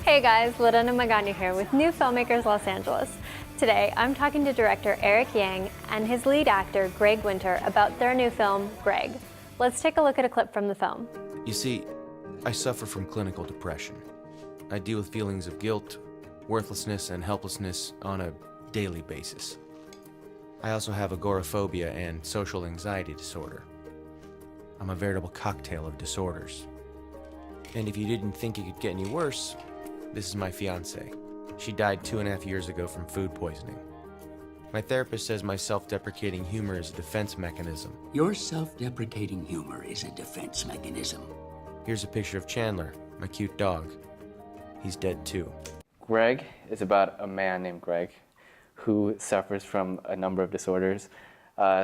Hey guys, Lorena Magana here with New Filmmakers Los Angeles. Today I'm talking to director Eric Yang and his lead actor Greg Winter about their new film, Greg. Let's take a look at a clip from the film. You see, I suffer from clinical depression. I deal with feelings of guilt, worthlessness, and helplessness on a daily basis. I also have agoraphobia and social anxiety disorder. I'm a veritable cocktail of disorders. And if you didn't think it could get any worse, this is my fiancée. She died 2.5 years ago from food poisoning. My therapist says my self-deprecating humor is a defense mechanism. Your self-deprecating humor is a defense mechanism. Here's a picture of Chandler, my cute dog. He's dead too. Greg is about a man named Greg who suffers from a number of disorders,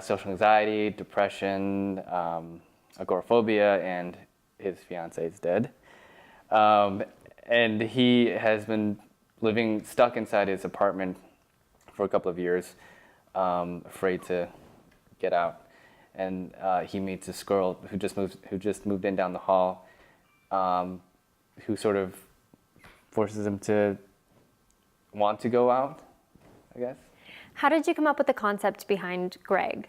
social anxiety, depression, agoraphobia, and his fiancée is dead. And he has been living stuck inside his apartment for a couple of years, afraid to get out. And he meets this girl who just moved in down the hall, who sort of forces him to want to go out, I guess. How did you come up with the concept behind Greg?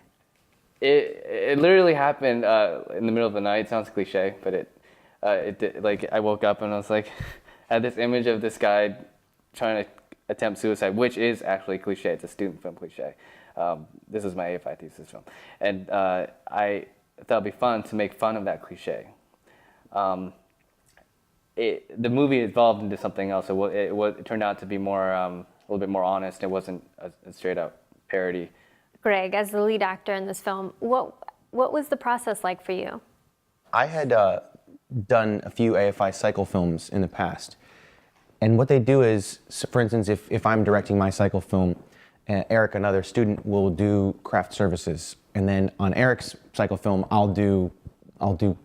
It literally happened in the middle of the night. It sounds cliche, but it did, like, I woke up and I was like, I had this image of this guy trying to attempt suicide, which is actually cliche. It's a student film cliche. This is my AFI thesis film. And I thought it'd be fun to make fun of that cliche. The movie evolved into something else. It turned out to be more, a little bit more honest. It wasn't a straight up parody. Greg, as the lead actor in this film, what was the process like for you? I had done a few AFI cycle films in the past. And what they do is, for instance, if I'm directing my cycle film, Eric, another student, will do craft services. And then on Eric's cycle film, I'll do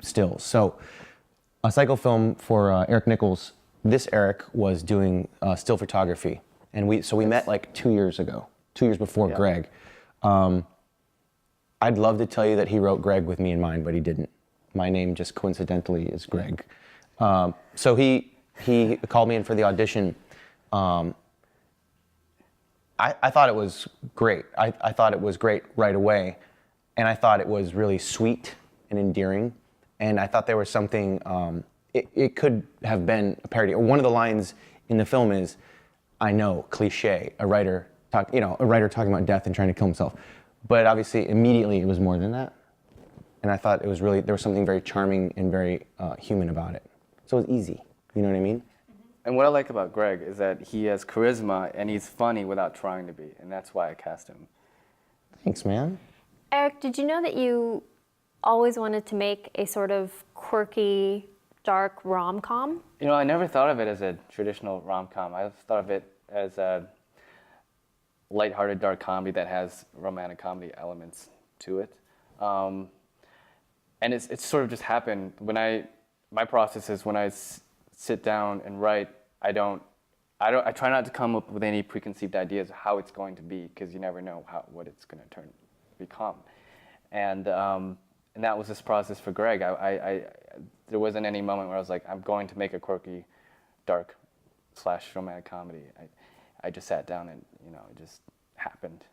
stills. So a cycle film for Eric Nichols, this Eric was doing still photography. And we met like 2 years ago, 2 years before Greg. I'd love to tell you that he wrote Greg with me in mind, but he didn't. My name just coincidentally is Greg. So he called me in for the audition. I thought it was great. I thought it was great right away. And I thought it was really sweet and endearing. And I thought there was something, it could have been a parody. One of the lines in the film is, I know, cliche, a writer talking about death and trying to kill himself. But obviously, immediately, it was more than that. And I thought it was really, there was something very charming and very human about it. So it was easy, you know what I mean? And what I like about Greg is that he has charisma and he's funny without trying to be. And that's why I cast him. Thanks, man. Eric, did you know that you always wanted to make a sort of quirky, dark rom-com? You know, I never thought of it as a traditional rom-com. I thought of it as a lighthearted dark comedy that has romantic comedy elements to it. And it's sort of just happened. My process is when I sit down and write, I try not to come up with any preconceived ideas of how it's going to be, because you never know what it's going to become. And that was this process for Greg. There wasn't any moment where I was like, I'm going to make a quirky, dark / romantic comedy. I just sat down and, it just happened.